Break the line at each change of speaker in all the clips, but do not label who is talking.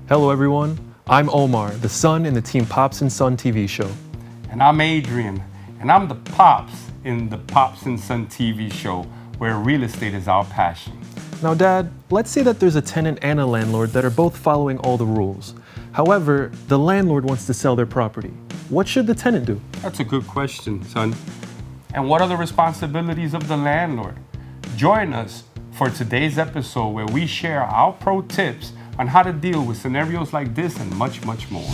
Hello everyone, I'm Omar, the son in the Team Pops and Son TV show.
And I'm Adrian, and I'm the Pops in the Pops and Son TV show, where real estate is our passion.
Now Dad, let's say that there's a tenant and a landlord that are both following all the rules. However, the landlord wants to sell their property. What should the tenant do?
That's a good question, son. And what are the responsibilities of the landlord? Join us for today's episode where we share our pro tips on how to deal with scenarios like this and much, much more.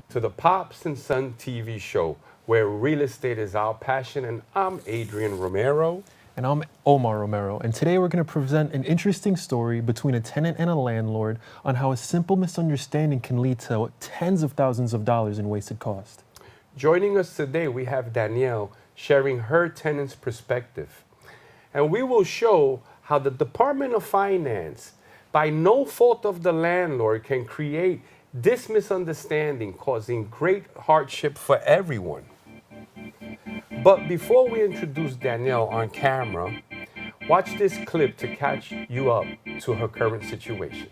To the Pops and Son TV show, where real estate is our passion, and I'm Adrian Romero.
And I'm Omar Romero, and today we're going to present an interesting story between a tenant and a landlord on how a simple misunderstanding can lead to tens of thousands of dollars in wasted cost.
Joining us today, we have Danielle sharing her tenant's perspective. And we will show how the Department of Finance, by no fault of the landlord, can create this misunderstanding, causing great hardship for everyone. But before we introduce Danielle on camera, watch this clip to catch you up to her current situation.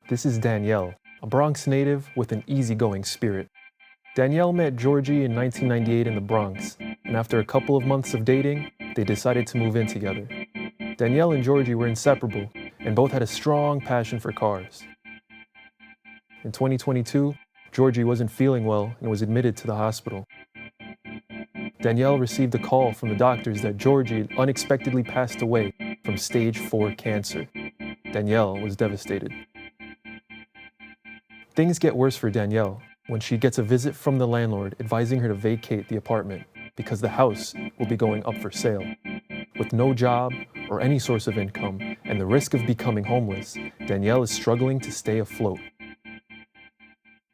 This is Danielle, a Bronx native with an easygoing spirit. Danielle met Georgie in 1998 in the Bronx, and after a couple of months of dating, they decided to move in together. Danielle and Georgie were inseparable, and both had a strong passion for cars. In 2022, Georgie wasn't feeling well and was admitted to the hospital. Danielle received a call from the doctors that Georgie had unexpectedly passed away from stage 4 cancer. Danielle was devastated. Things get worse for Danielle when she gets a visit from the landlord advising her to vacate the apartment because the house will be going up for sale. With no job or any source of income and the risk of becoming homeless, Danielle is struggling to stay afloat.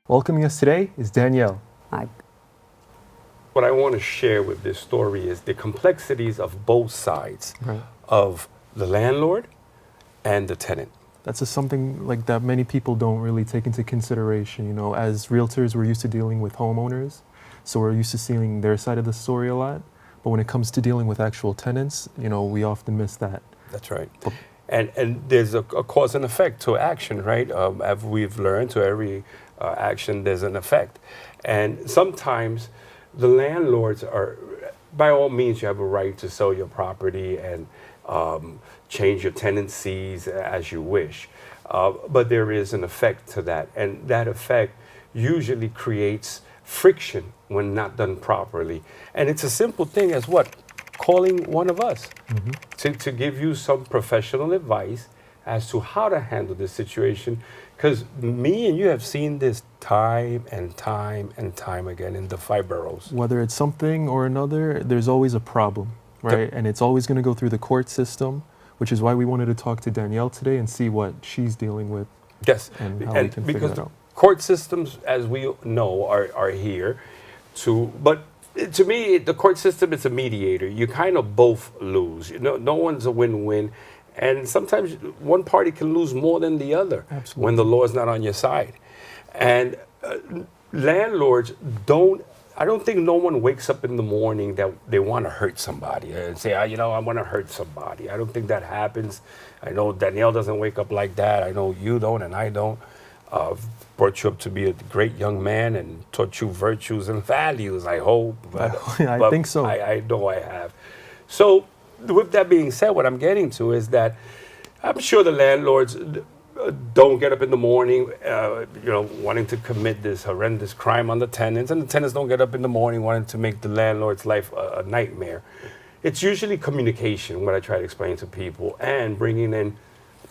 Welcoming us today is Danielle.
Hi.
What I want to share with this story is the complexities of both sides of the landlord and the tenant.
That's something like that many people don't really take into consideration. You know, as realtors, we're used to dealing with homeowners, so we're used to seeing their side of the story a lot. But when it comes to dealing with actual tenants, you know, we often miss that.
That's right. And there's a cause and effect to action, right? As we've learned, to every action, there's an effect. And sometimes the landlords are, by all means, you have a right to sell your property and change your tenancies as you wish. But there is an effect to that. And that effect usually creates friction when not done properly. And it's a simple thing as what? Calling one of us to give you some professional advice as to how to handle this situation. Because me and you have seen this time and time and time again in the 5 boroughs.
Whether it's something or another, there's always a problem, right? And it's always going to go through the court system, which is why we wanted to talk to Danielle today and see what she's dealing with.
Yes,
and how we can figure it out.
Court systems, as we know, are here but to me, the court system is a mediator. You kind of both lose. You know, no one's a win-win. And sometimes one party can lose more than the other.
Absolutely.
When the law is not on your side. And landlords I don't think no one wakes up in the morning that they want to hurt somebody and say, I want to hurt somebody. I don't think that happens. I know Danielle doesn't wake up like that. I know you don't and I don't. Brought you up to be a great young man and taught you virtues and values, I hope.
I think so.
I know I have. So with that being said, what I'm getting to is that I'm sure the landlords don't get up in the morning, wanting to commit this horrendous crime on the tenants, and the tenants don't get up in the morning wanting to make the landlord's life a nightmare. It's usually communication, what I try to explain to people, and bringing in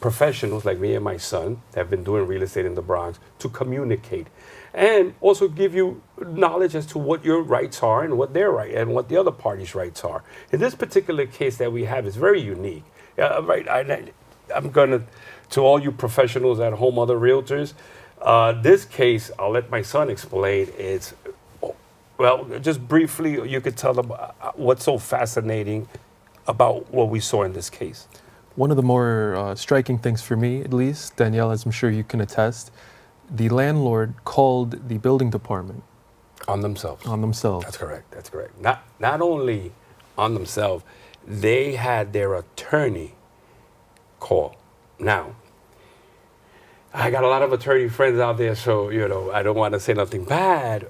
professionals like me and my son that have been doing real estate in the Bronx to communicate and also give you knowledge as to what your rights are and what their right and what the other party's rights are. In this particular case that we have is very unique. Right. I'm gonna, to all you professionals at home, other realtors, this case I'll let my son explain. It's well, just briefly, you could tell them what's so fascinating about what we saw in this case.
One of the more striking things for me, at least, Danielle, as I'm sure you can attest, the landlord called the building department.
On themselves.
On themselves.
That's correct. That's correct. Not only on themselves, they had their attorney call. Now, I got a lot of attorney friends out there, so I don't want to say nothing bad,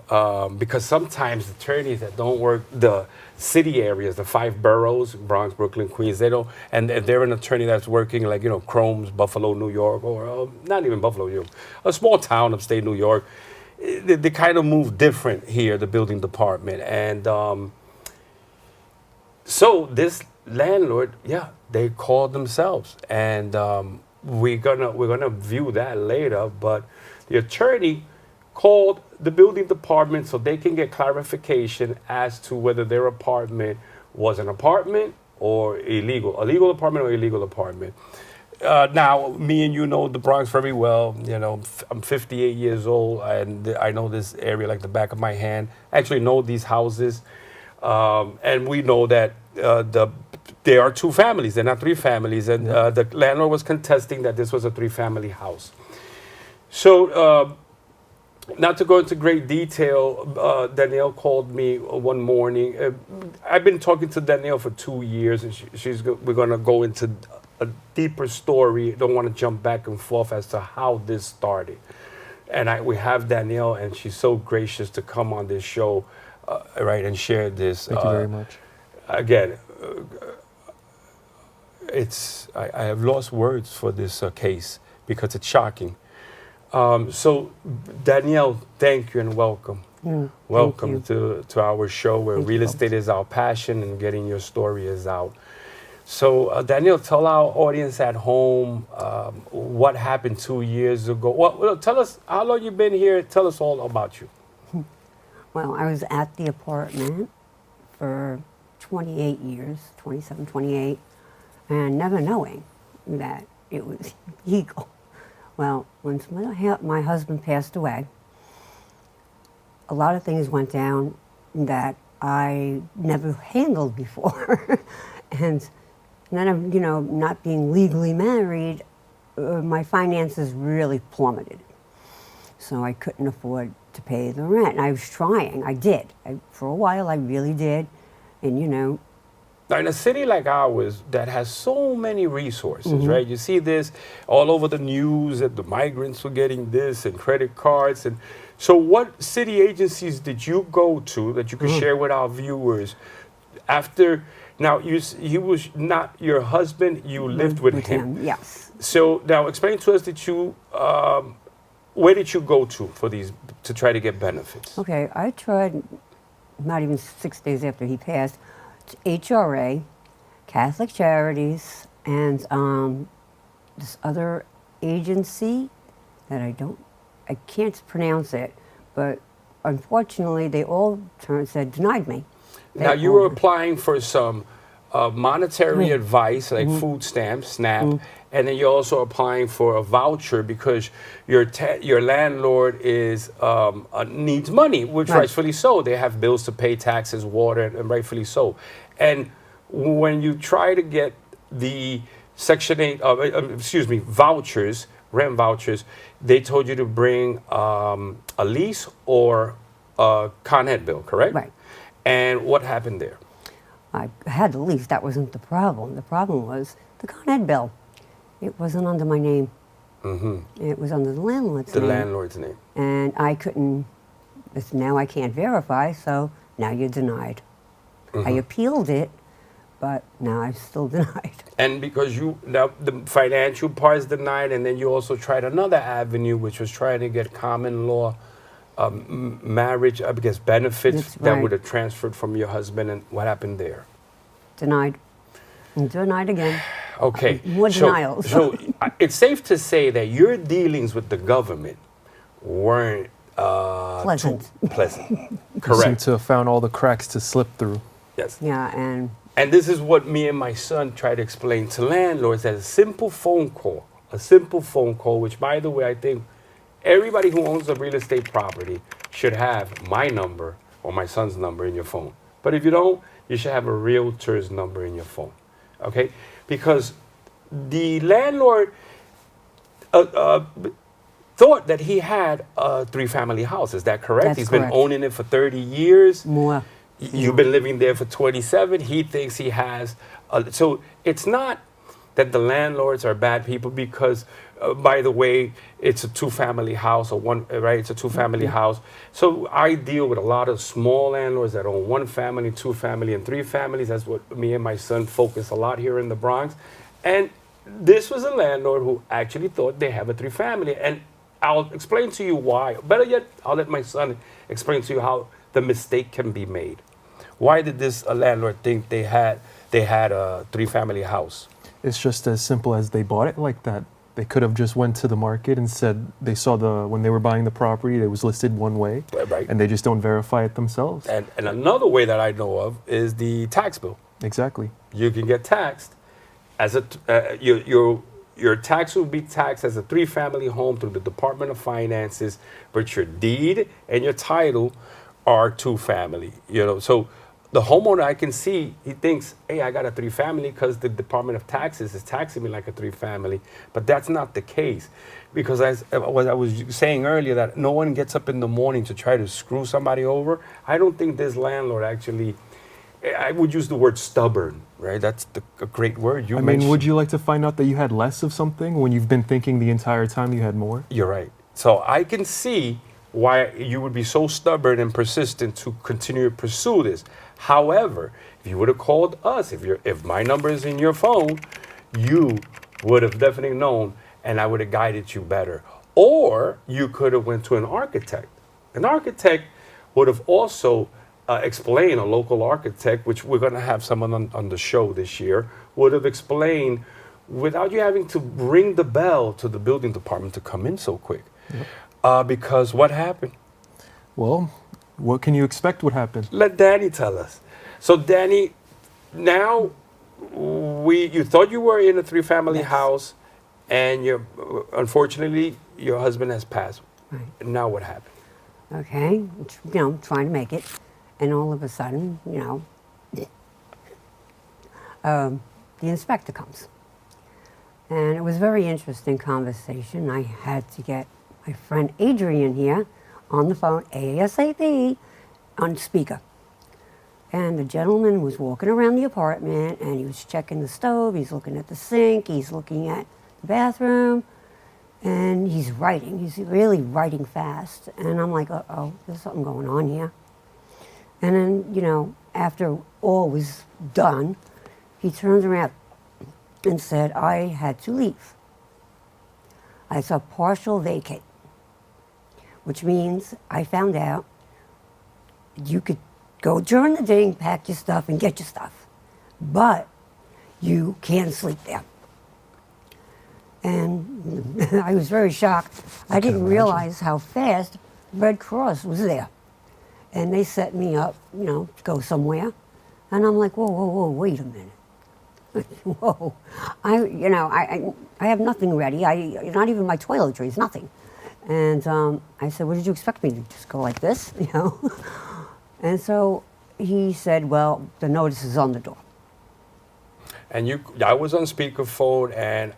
because sometimes attorneys that don't work the city areas, the 5 boroughs, Bronx, Brooklyn, Queens, they don't, and they're an attorney that's working like Chrome's, Buffalo, New York, or not even Buffalo, New York, a small town upstate New York. They kind of move different here, the building department, and so this landlord, they called themselves, and we're gonna view that later. But the attorney called the building department so they can get clarification as to whether their apartment was an apartment or a legal apartment or illegal apartment. Now, me and you know the Bronx very well. I'm 58 years old, and I know this area like the back of my hand. I actually know these houses, and we know that there are 2 families. They're not 3 families, and the landlord was contesting that this was a 3-family house. So, not to go into great detail, Danielle called me one morning. I've been talking to Danielle for 2 years, and we're going to go into a deeper story. Don't want to jump back and forth as to how this started. And we have Danielle, and she's so gracious to come on this show, right, and share this.
Thank you very much.
Again, I have lost words for this case because it's shocking. So, Danielle, thank you and welcome. Welcome to our show where real estate is our passion and getting your story is out. So, Danielle, tell our audience at home what happened 2 years ago. Well, tell us how long you've been here. Tell us all about you.
Well, I was at the apartment for 28 years, 27, 28, and never knowing that it was illegal. Well, when my husband passed away, a lot of things went down that I never handled before. And then, not being legally married, my finances really plummeted. So I couldn't afford to pay the rent. And I was trying. I did. For a while, I really did. And,
Now, in a city like ours that has so many resources, right? You see this all over the news that the migrants were getting this and credit cards. And so what city agencies did you go to that you could share with our viewers after? Now, he was not your husband. You lived with him.
Yes.
So now explain to us where did you go to for these, to try to get benefits?
Okay, I tried, not even 6 days after he passed, HRA, Catholic Charities, and this other agency that I can't pronounce it, but unfortunately they all denied me.
Now, you were applying for some monetary advice, like food stamps, SNAP, and then you're also applying for a voucher because your landlord needs money, which rightfully so. They have bills to pay, taxes, water, and rightfully so. And when you try to get the Section 8, vouchers, rent vouchers, they told you to bring a lease or a Con Ed bill, correct?
Right.
And what happened there?
I had the lease. That wasn't the problem. The problem was the Con Ed bill. It wasn't under my name. It was under the landlord's name.
The landlord's name.
And I couldn't, now I can't verify, so now you're denied. I appealed it, but now I'm still denied.
And because now the financial part is denied, and then you also tried another avenue, which was trying to get common law marriage, I guess, benefits that would have transferred from your husband. And what happened there?
Denied. And denied again.
Okay.
More denials.
So it's safe to say that your dealings with the government weren't
Pleasant.
too pleasant.
You seem
Correct.
to have found all the cracks to slip through.
Yes.
Yeah, and
And this is what me and my son try to explain to landlords, that a simple phone call, which, by the way, I think everybody who owns a real estate property should have my number or my son's number in your phone. But if you don't, you should have a realtor's number in your phone, okay? Because the landlord thought that he had a three-family house. Is that correct?
That's
He's
correct.
been owning it for 30 years.
more.
You've been living there for 27. He thinks he has. So it's not that the landlords are bad people because, by the way, it's a two-family house or one, right? It's a two-family house. So I deal with a lot of small landlords that own one family, two family, and three families. That's what me and my son focus a lot here in the Bronx. And this was a landlord who actually thought they have a three-family. And I'll explain to you why. Better yet, I'll let my son explain to you how the mistake can be made. Why did this landlord think they had a three-family house?
It's just as simple as they bought it like that. They could have just went to the market and said they saw when they were buying the property, it was listed one way,
Right.
and they just don't verify it themselves.
And another way that I know of is the tax bill.
Exactly.
You can get taxed as your tax will be taxed as a three-family home through the Department of Finances, but your deed and your title are two-family. So the homeowner, I can see, he thinks, hey, I got a three-family because the Department of Taxes is taxing me like a three-family. But that's not the case. Because as what I was saying earlier, that no one gets up in the morning to try to screw somebody over. I don't think this landlord actually, I would use the word stubborn, right? That's a great word.
I mean, would you like to find out that you had less of something when you've been thinking the entire time you had more?
You're right. So I can see why you would be so stubborn and persistent to continue to pursue this. However, if you would have called us, if my number is in your phone, you would have definitely known, and I would have guided you better. Or you could have went to an architect. An architect would have also explained, a local architect, which we're going to have someone on the show this year, would have explained without you having to ring the bell to the building department to come in so quick. Yep. Because what happened?
Well, what can you expect would happen?
Let Danny tell us. So Danny, now you thought you were in a three-family house, and unfortunately your husband has passed.
Right.
Now what happened?
Okay, trying to make it, and all of a sudden, the inspector comes. And it was a very interesting conversation. I had to get my friend Adrian here on the phone, ASAP, on speaker. And the gentleman was walking around the apartment, and he was checking the stove, he's looking at the sink, he's looking at the bathroom, and he's writing. He's really writing fast. And I'm like, uh-oh, there's something going on here. And then, after all was done, he turns around and said, I had to leave. I saw partial vacate, which means I found out you could go during the day and pack your stuff and get your stuff, but you can't sleep there. And I was very shocked. I didn't realize how fast Red Cross was there. And they set me up, to go somewhere. And I'm like, whoa, wait a minute. Whoa, I have nothing ready. Not even my toiletries, nothing. And I said, what did you expect me to just go like this, And so he said, well, the notice is on the door.
And I was on speakerphone, and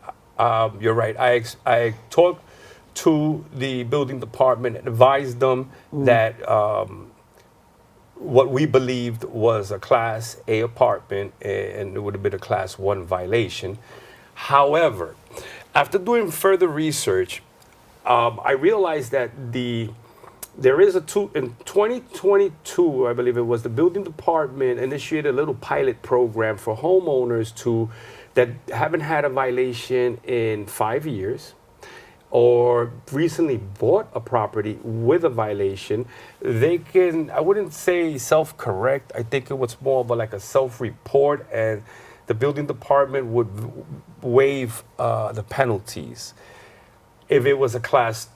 you're right. I talked to the building department and advised them that what we believed was a Class A apartment, and it would have been a Class 1 violation. However, after doing further research, I realized that there is in 2022, I believe it was, the building department initiated a little pilot program for homeowners that haven't had a violation in 5 years, or recently bought a property with a violation. They can, I wouldn't say self-correct, I think it was more of like a self-report, and the building department would waive the penalties if it was a class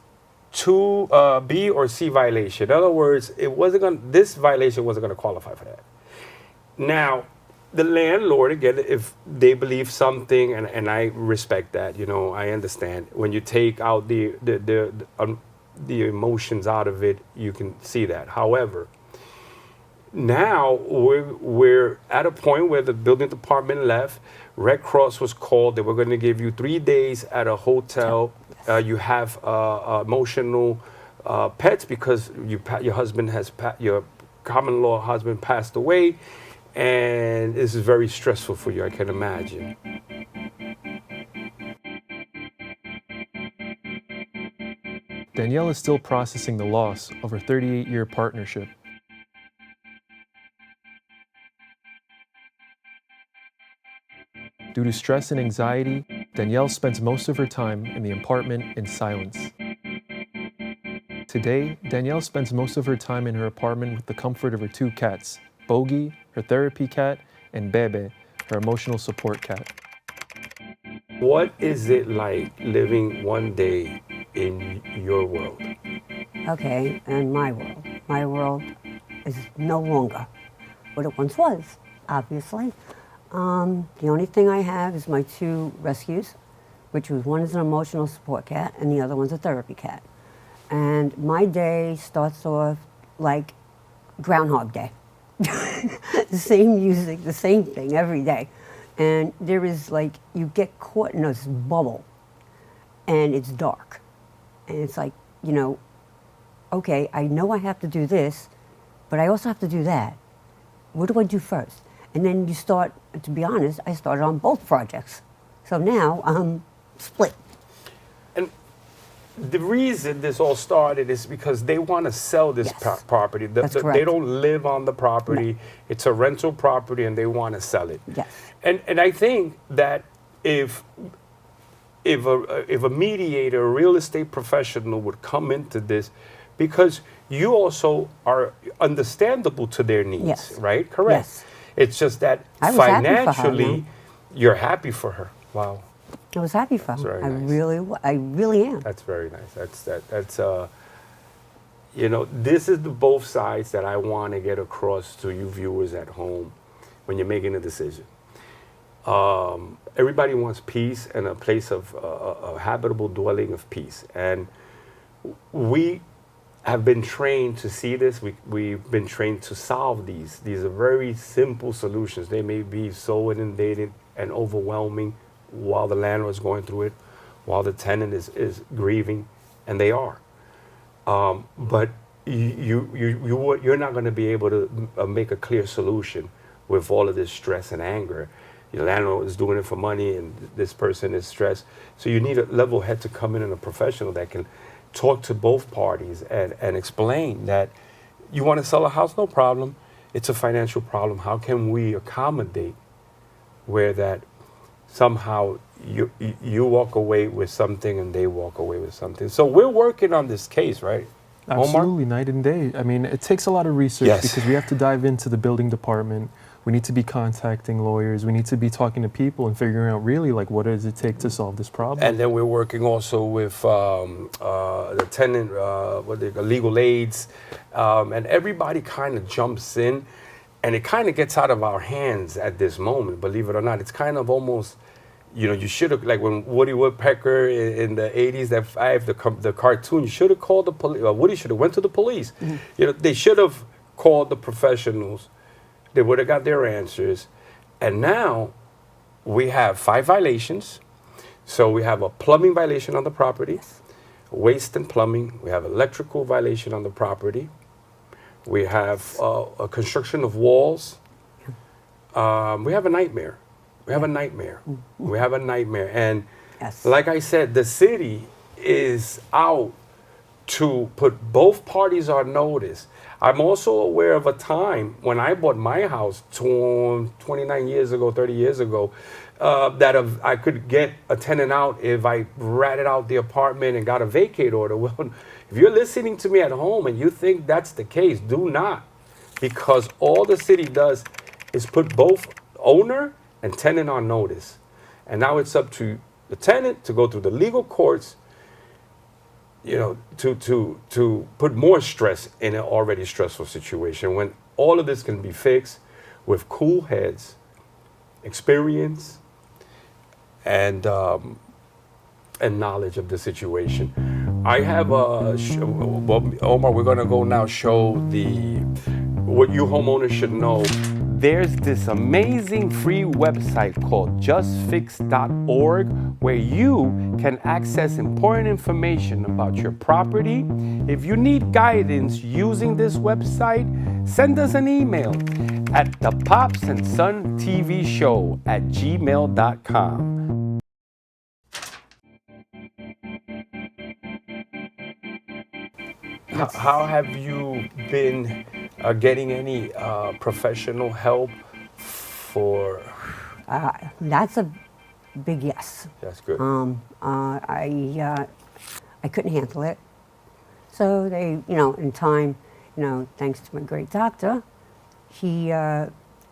2 B or C violation. In other words, this violation wasn't going to qualify for that. Now, the landlord, again, if they believe something, and I respect that, I understand. When you take out the emotions out of it, you can see that. However, now we're at a point where the building department left. Red Cross was called. They were going to give you 3 days at a hotel. You have emotional pets because your husband your common law husband passed away, and this is very stressful for you, I can imagine.
Danielle is still processing the loss of her 38-year partnership. Due to stress and anxiety, Danielle spends most of her time in the apartment in silence. Today, Danielle spends most of her time in her apartment with the comfort of her 2 cats, Bogey, her therapy cat, and Bebe, her emotional support cat.
What is it like living one day in your world?
Okay, in my world is no longer what it once was, obviously. The only thing I have is my 2 rescues, which one is an emotional support cat and the other one's a therapy cat. And my day starts off like Groundhog Day. The same music, the same thing every day. And there is like, you get caught in this bubble and it's dark. And it's like, okay, I know I have to do this, but I also have to do that. What do I do first? And then you start, to be honest, I started on both projects. So now I'm split.
And the reason this all started is because they want to sell this property.
That's correct.
They don't live on the property. No. It's a rental property and they want to sell it.
Yes.
And I think that if a mediator, a real estate professional would come into this, because you also are understandable to their needs, right? Correct.
Yes.
It's just that financially, you're happy for her. Wow.
I was happy for her.
Nice.
I really am.
That's very nice. That's this is the both sides that I want to get across to you viewers at home when you're making a decision. Everybody wants peace and a place of a habitable dwelling of peace, and we have been trained to see this. We've been trained to solve these. These are very simple solutions. They may be so inundated and overwhelming while the landlord is going through it, while the tenant is grieving, and they are. But you're not going to be able to make a clear solution with all of this stress and anger. Your landlord is doing it for money, and this person is stressed. So you need a level head to come in and a professional that can talk to both parties and explain that you want to sell a house, no problem. It's a financial problem. How can we accommodate where that somehow you walk away with something and they walk away with something? So we're working on this case, right?
Absolutely, Omar? Night and day. I mean, it takes a lot of research because we have to dive into the building department. We need to be contacting lawyers. We need to be talking to people and figuring out really like what does it take to solve this problem.
And then we're working also with the tenant, legal aids, and everybody kind of jumps in, and it kind of gets out of our hands at this moment. Believe it or not, it's kind of almost, you should have, like when Woody Woodpecker in the 80s, the cartoon, you should have called the police. Woody should have went to the police. Mm-hmm. They should have called the professionals. They would have got their answers. And now we have 5 violations. So we have a plumbing violation on the property, waste and plumbing. We have electrical violation on the property. We have a construction of walls. We have a nightmare. We have a nightmare. We have a nightmare. And like I said, the city is out to put both parties on notice. I'm also aware of a time when I bought my house 29 years ago, 30 years ago, that I could get a tenant out if I ratted out the apartment and got a vacate order. Well, if you're listening to me at home and you think that's the case, do not. Because all the city does is put both owner and tenant on notice. And now it's up to the tenant to go through the legal courts, you know, to put more stress in an already stressful situation, when all of this can be fixed with cool heads, experience, and knowledge of the situation. I have Omar, we're gonna go now show what you homeowners should know. There's this amazing free website called justfix.org where you can access important information about your property. If you need guidance using this website, send us an email at the Pops and Son TV Show at gmail.com. How have you been getting any professional help for?
That's a big yes.
That's good.
I couldn't handle it. So they, in time, thanks to my great doctor, he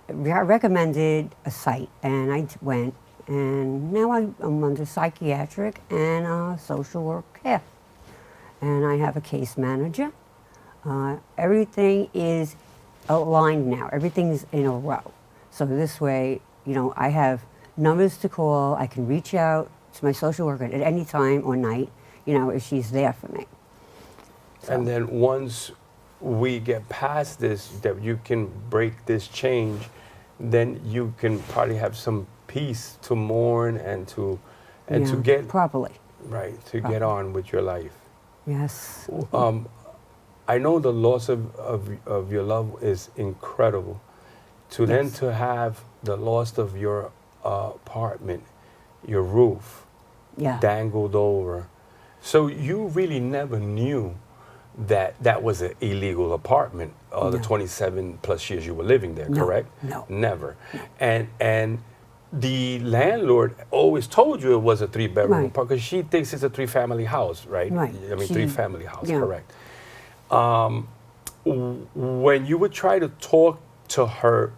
recommended a site, and I went, and now I'm under psychiatric and social work care. And I have a case manager. Everything is aligned now. Everything's in a row. So this way, I have numbers to call. I can reach out to my social worker at any time or night, if she's there for me. So.
And then once we get past this, that you can break this change, then you can probably have some peace to mourn and to get
properly.
Right, to get on with your life.
Yes.
I know the loss of your love is incredible. Then to have the loss of your apartment, your roof, dangled over. So you really never knew that was an illegal apartment, the 27 plus years you were living there, correct?
No.
Never. No. And the landlord always told you it was a 3-bedroom apartment because she thinks it's a 3-family house, right?
Right.
I mean, 3-family house, correct. When you would try to talk to her,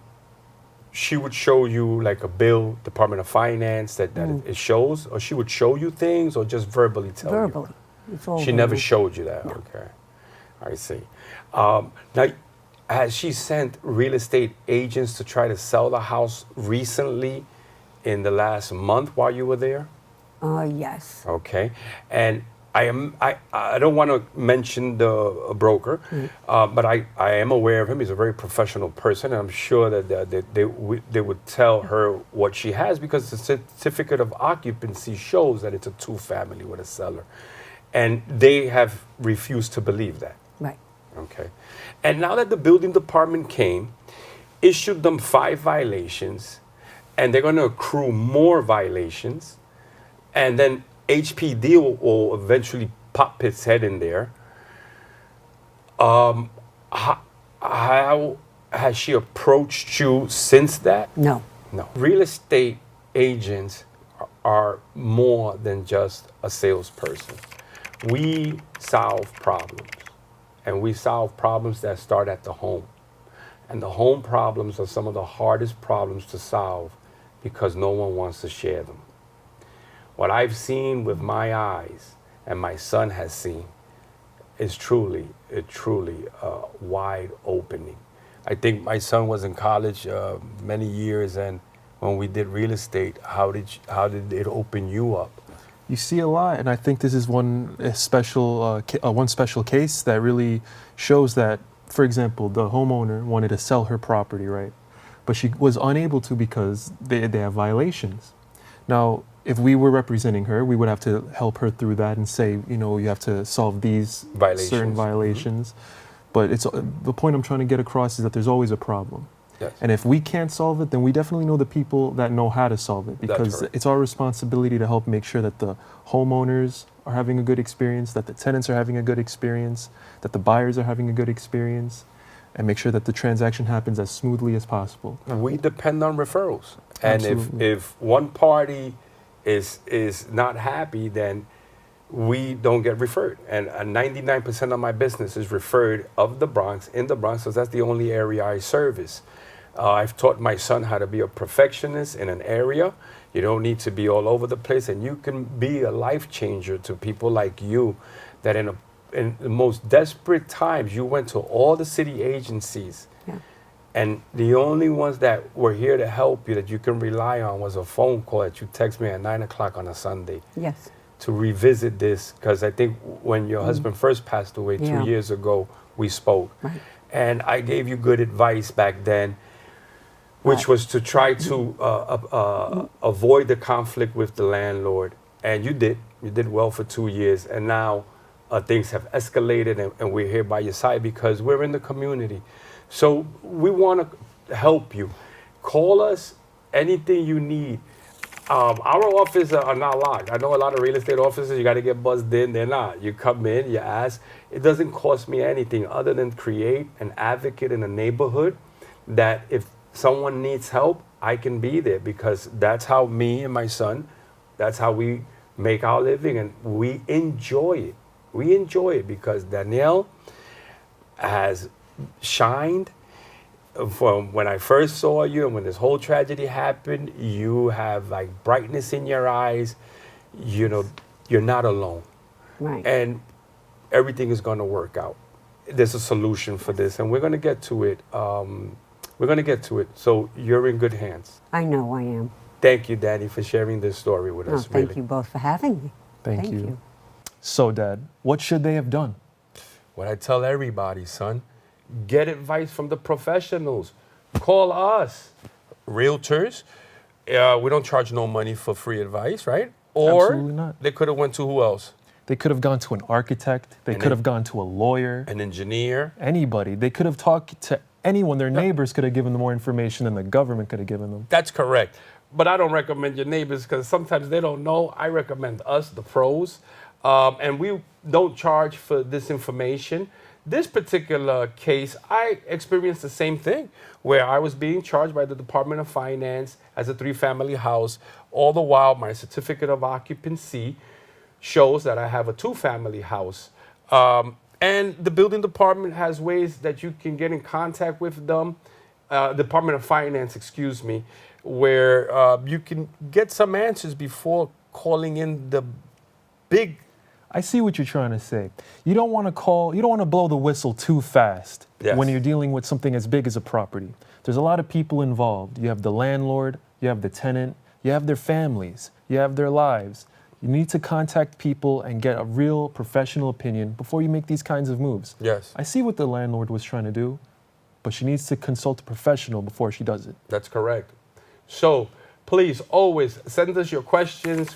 she would show you like a bill, Department of Finance, that it shows, or she would show you things, or just verbally tell you?
Verbally. It's all
she never showed you that?
No.
Okay. I see. Now, has she sent real estate agents to try to sell the house recently in the last month while you were there?
Yes.
Okay. And I don't want to mention the broker, but I am aware of him. He's a very professional person, and I'm sure that they would tell her what she has, because the certificate of occupancy shows that it's a 2-family with a cellar. And they have refused to believe that.
Right.
Okay. And now that the building department came, issued them 5 violations, and they're going to accrue more violations, and then HPD will eventually pop its head in there. How has she approached you since that?
No.
No. Real estate agents are more than just a salesperson. We solve problems, and we solve problems that start at the home. And the home problems are some of the hardest problems to solve because no one wants to share them. What I've seen with my eyes, and my son has seen, is truly wide opening. I think my son was in college many years, and when we did real estate, how did it open you up?
You see a lot, and I think this is one special case that really shows that, for example, the homeowner wanted to sell her property, right? But she was unable to because they have violations. Now, if we were representing her, we would have to help her through that and say, you have to solve these certain violations. But the point I'm trying to get across is that there's always a problem.
Yes.
And if we can't solve it, then we definitely know the people that know how to solve it, because it's our responsibility to help make sure that the homeowners are having a good experience, that the tenants are having a good experience, that the buyers are having a good experience, and make sure that the transaction happens as smoothly as possible.
We depend on referrals. And
Absolutely.
if one party is not happy, then we don't get referred. And 99% of my business is referred of the Bronx, in the Bronx, because that's the only area I service. I've taught my son how to be a perfectionist in an area. You don't need to be all over the place, and you can be a life changer to people like you that in the most desperate times, you went to all the city agencies.
Yeah.
And the only ones that were here to help you that you can rely on was a phone call that you text me at 9 o'clock on a Sunday.
Yes.
To revisit this, because I think when your husband first passed away 2 years ago, we spoke.
Right.
And I gave you good advice back then, which was to try to avoid the conflict with the landlord. And you did. You did well for 2 years. And now things have escalated, and we're here by your side because we're in the community. So we want to help you. Call us anything you need. Our offices are not locked. I know a lot of real estate offices, you got to get buzzed in. They're not. You come in, you ask. It doesn't cost me anything other than create an advocate in a neighborhood that if someone needs help, I can be there, because that's how me and my son, that's how we make our living, and we enjoy it. We enjoy it because Danielle has shined. From when I first saw you and when this whole tragedy happened, you have like brightness in your eyes. You know, you're not alone.
Right.
And everything is going to work out. There's a solution for this, and we're going to get to it. We're going to get to it. So you're in good hands.
I know I am.
Thank you, Danny, for sharing this story with us.
Thank
really.
you both for having me.
Thank you. So, Dad, what should they have done?
What I tell everybody, son, get advice from the professionals. Call us, realtors. We don't charge no money for free advice, right? Or
Absolutely not.
They could have went to who else?
They could have gone to an architect. They could have gone to a lawyer.
An engineer.
Anybody. They could have talked to anyone. Their neighbors could have given them more information than the government could have given them.
That's correct. But I don't recommend your neighbors because sometimes they don't know. I recommend us, the pros. And we don't charge for this information. This particular case, I experienced the same thing where I was being charged by the Department of Finance as a 3-family house. All the while, my certificate of occupancy shows that I have a 2-family house. And the building department has ways that you can get in contact with them, Department of Finance, excuse me, where you can get some answers before calling in the big.
I see what you're trying to say. You don't want to blow the whistle too fast when you're dealing with something as big as a property. There's a lot of people involved. You have the landlord, you have the tenant, you have their families, you have their lives. You need to contact people and get a real professional opinion before you make these kinds of moves.
Yes.
I see what the landlord was trying to do, but she needs to consult a professional before she does it.
That's correct. So please always send us your questions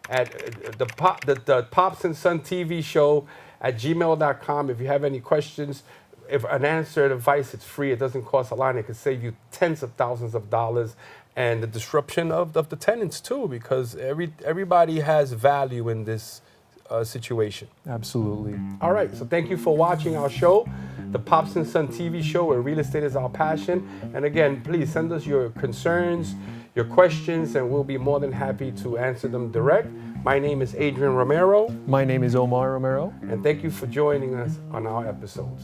at the Pops and Son TV show at gmail.com. If you have any questions, if an answer advice, it's free. It doesn't cost a lot. It can save you tens of thousands of dollars, and the disruption of the tenants too, because everybody has value in this situation.
Absolutely.
All right, so thank you for watching our show, the Pops and Son TV show, where real estate is our passion. And again, please send us your concerns, your questions, and we'll be more than happy to answer them direct. My name is Adrian Romero.
My name is Omar Romero.
And thank you for joining us on our episodes.